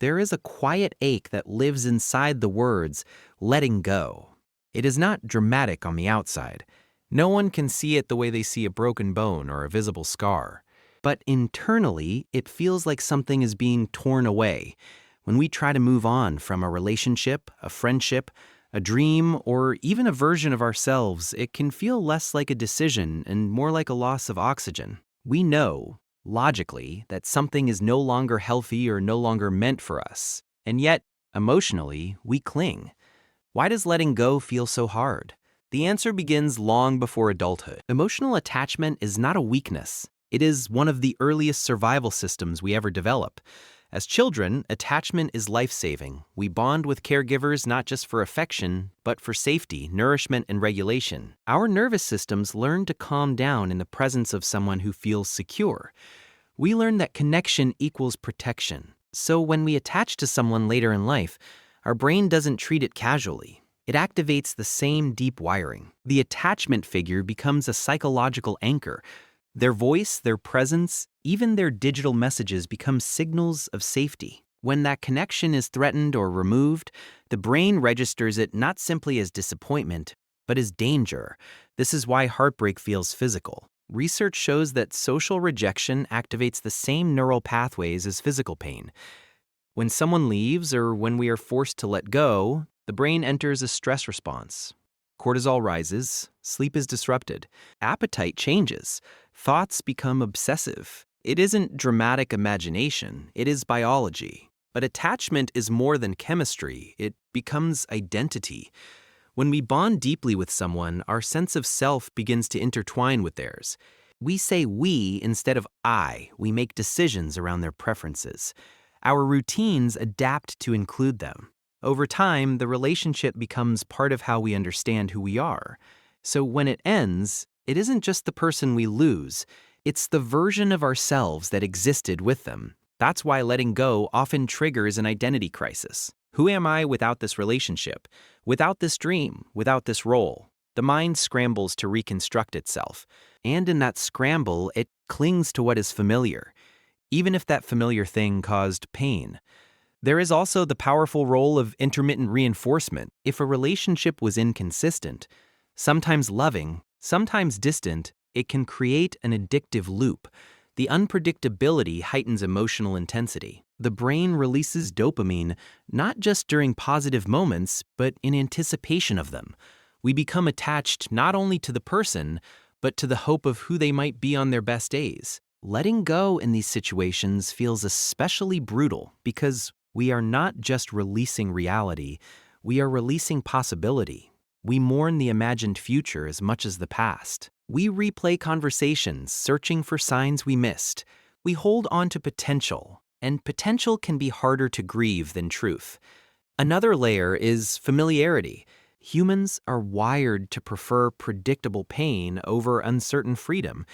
there is a quiet ache that lives inside the words, letting go. It is not dramatic on the outside. No one can see it the way they see a broken bone or a visible scar. But internally, it feels like something is being torn away. When we try to move on from a relationship, a friendship, a dream, or even a version of ourselves, it can feel less like a decision and more like a loss of oxygen. We know, logically, that something is no longer healthy or no longer meant for us. And yet, emotionally, we cling. Why does letting go feel so hard? The answer begins long before adulthood. Emotional attachment is not a weakness. It is one of the earliest survival systems we ever develop. As children, attachment is life-saving. We bond with caregivers not just for affection, but for safety, nourishment, and regulation. Our nervous systems learn to calm down in the presence of someone who feels secure. We learn that connection equals protection. So when we attach to someone later in life, our brain doesn't treat it casually. It activates the same deep wiring. The attachment figure becomes a psychological anchor. Their voice, their presence, even their digital messages become signals of safety. When that connection is threatened or removed, the brain registers it not simply as disappointment, but as danger. This is why heartbreak feels physical. Research shows that social rejection activates the same neural pathways as physical pain. When someone leaves or when we are forced to let go, the brain enters a stress response. Cortisol rises, sleep is disrupted, appetite changes, thoughts become obsessive. It isn't dramatic imagination, it is biology. But attachment is more than chemistry, it becomes identity. When we bond deeply with someone, our sense of self begins to intertwine with theirs. We say we instead of I, we make decisions around their preferences. Our routines adapt to include them. Over time, the relationship becomes part of how we understand who we are. So when it ends, it isn't just the person we lose, it's the version of ourselves that existed with them. That's why letting go often triggers an identity crisis. Who am I without this relationship? Without this dream? Without this role? The mind scrambles to reconstruct itself. And in that scramble, it clings to what is familiar, even if that familiar thing caused pain. There is also the powerful role of intermittent reinforcement. If a relationship was inconsistent, sometimes loving, sometimes distant, it can create an addictive loop. The unpredictability heightens emotional intensity. The brain releases dopamine not just during positive moments, but in anticipation of them. We become attached not only to the person, but to the hope of who they might be on their best days. Letting go in these situations feels especially brutal because we are not just releasing reality, we are releasing possibility. We mourn the imagined future as much as the past. We replay conversations, searching for signs we missed. We hold on to potential, and potential can be harder to grieve than truth. Another layer is familiarity. Humans are wired to prefer predictable pain over uncertain freedom.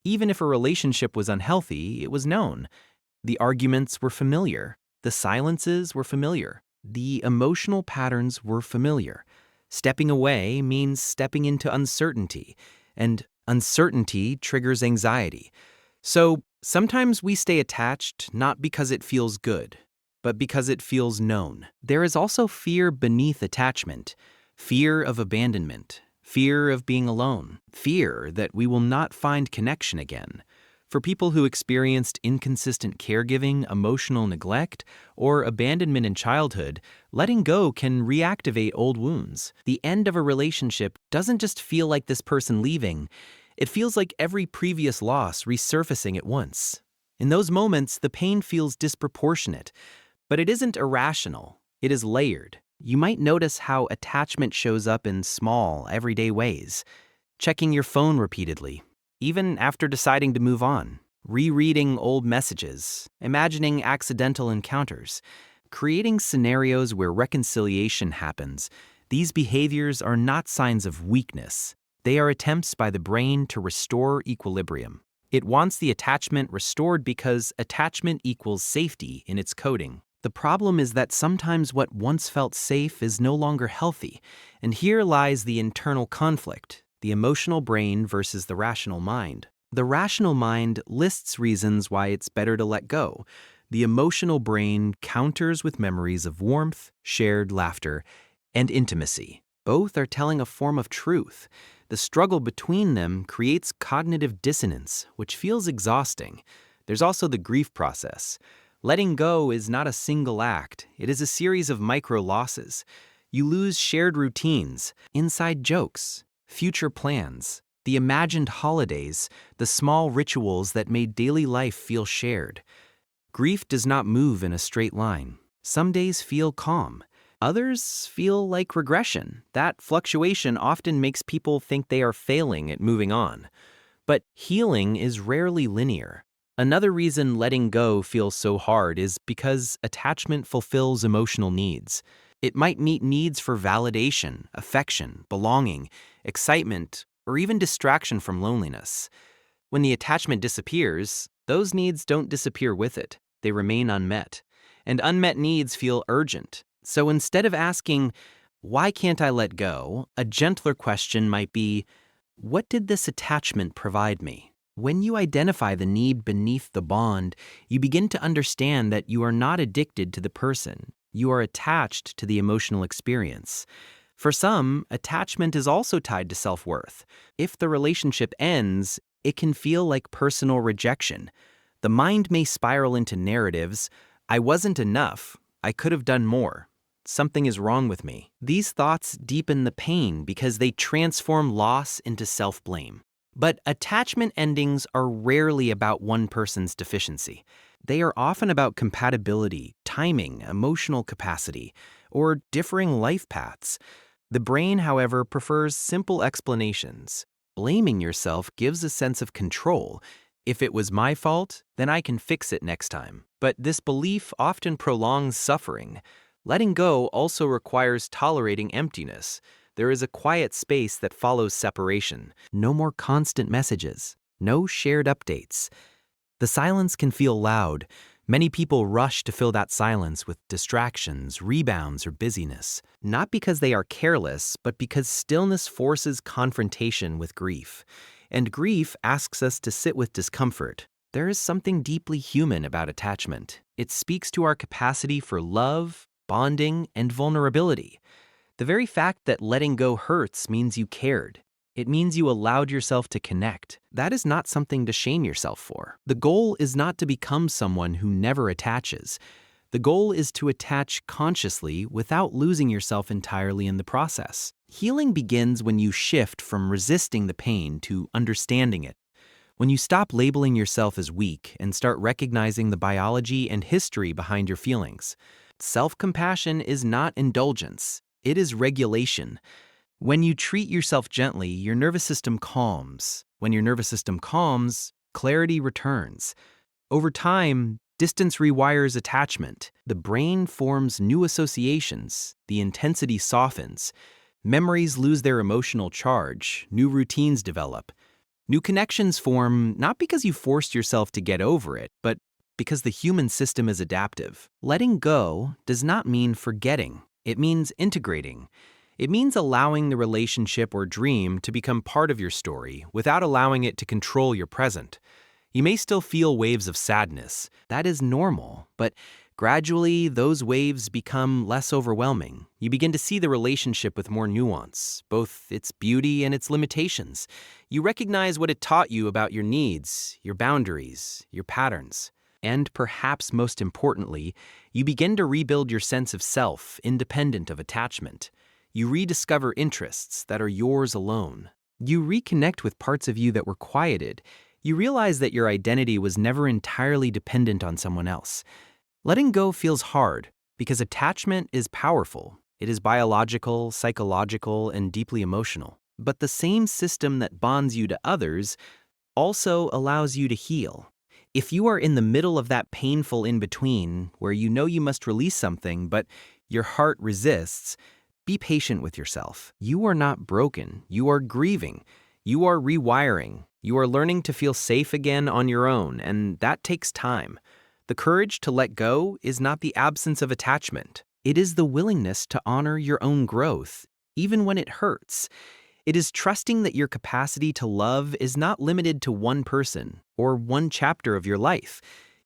Even if a relationship was unhealthy, it was known. The arguments were familiar. The silences were familiar. The emotional patterns were familiar. Stepping away means stepping into uncertainty, and uncertainty triggers anxiety. So sometimes we stay attached not because it feels good, but because it feels known. There is also fear beneath attachment, fear of abandonment, fear of being alone, fear that we will not find connection again. For people who experienced inconsistent caregiving, emotional neglect, or abandonment in childhood, letting go can reactivate old wounds. The end of a relationship doesn't just feel like this person leaving, it feels like every previous loss resurfacing at once. In those moments, the pain feels disproportionate, but it isn't irrational, it is layered. You might notice how attachment shows up in small, everyday ways. Checking your phone repeatedly, even after deciding to move on, rereading old messages, imagining accidental encounters, creating scenarios where reconciliation happens. These behaviors are not signs of weakness. They are attempts by the brain to restore equilibrium. It wants the attachment restored because attachment equals safety in its coding. The problem is that sometimes what once felt safe is no longer healthy, and here lies the internal conflict. The emotional brain versus the rational mind. The rational mind lists reasons why it's better to let go. The emotional brain counters with memories of warmth, shared laughter, and intimacy. Both are telling a form of truth. The struggle between them creates cognitive dissonance, which feels exhausting. There's also the grief process. Letting go is not a single act. It is a series of micro losses. You lose shared routines, inside jokes, future plans, the imagined holidays, the small rituals that made daily life feel shared. Grief does not move in a straight line. Some days feel calm. Others feel like regression. That fluctuation often makes people think they are failing at moving on. But healing is rarely linear. Another reason letting go feels so hard is because attachment fulfills emotional needs. It might meet needs for validation, affection, belonging, excitement, or even distraction from loneliness. When the attachment disappears, those needs don't disappear with it. They remain unmet. And unmet needs feel urgent. So instead of asking, "Why can't I let go?" a gentler question might be, "What did this attachment provide me?" When you identify the need beneath the bond, you begin to understand that you are not addicted to the person. You are attached to the emotional experience. For some, attachment is also tied to self-worth. If the relationship ends, it can feel like personal rejection. The mind may spiral into narratives, "I wasn't enough, I could have done more, something is wrong with me." These thoughts deepen the pain because they transform loss into self-blame. But attachment endings are rarely about one person's deficiency. They are often about compatibility, timing, emotional capacity, or differing life paths. The brain, however, prefers simple explanations. Blaming yourself gives a sense of control. If it was my fault, then I can fix it next time. But this belief often prolongs suffering. Letting go also requires tolerating emptiness. There is a quiet space that follows separation. No more constant messages. No shared updates. The silence can feel loud. Many people rush to fill that silence with distractions, rebounds, or busyness. Not because they are careless, but because stillness forces confrontation with grief. And grief asks us to sit with discomfort. There is something deeply human about attachment. It speaks to our capacity for love, bonding, and vulnerability. The very fact that letting go hurts means you cared. It means you allowed yourself to connect. That is not something to shame yourself for. The goal is not to become someone who never attaches. The goal is to attach consciously without losing yourself entirely in the process. Healing begins when you shift from resisting the pain to understanding it. When you stop labeling yourself as weak and start recognizing the biology and history behind your feelings. Self-compassion is not indulgence. It is regulation. When you treat yourself gently, your nervous system calms. When your nervous system calms, clarity returns. Over time, distance rewires attachment. The brain forms new associations. The intensity softens. Memories lose their emotional charge. New routines develop. New connections form not because you forced yourself to get over it, but because the human system is adaptive. Letting go does not mean forgetting. It means integrating. It means allowing the relationship or dream to become part of your story without allowing it to control your present. You may still feel waves of sadness. That is normal, but gradually those waves become less overwhelming. You begin to see the relationship with more nuance, both its beauty and its limitations. You recognize what it taught you about your needs, your boundaries, your patterns. And perhaps most importantly, you begin to rebuild your sense of self, independent of attachment. You rediscover interests that are yours alone. You reconnect with parts of you that were quieted. You realize that your identity was never entirely dependent on someone else. Letting go feels hard because attachment is powerful. It is biological, psychological, and deeply emotional. But the same system that bonds you to others also allows you to heal. If you are in the middle of that painful in-between, where you know you must release something, but your heart resists, be patient with yourself. You are not broken. You are grieving. You are rewiring. You are learning to feel safe again on your own, and that takes time. The courage to let go is not the absence of attachment. It is the willingness to honor your own growth, even when it hurts. It is trusting that your capacity to love is not limited to one person or one chapter of your life.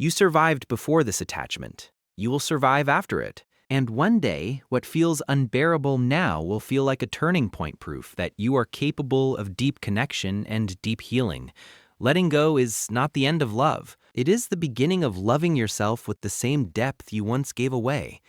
You survived before this attachment. You will survive after it. And one day, what feels unbearable now will feel like a turning point, proof that you are capable of deep connection and deep healing. Letting go is not the end of love. It is the beginning of loving yourself with the same depth you once gave away.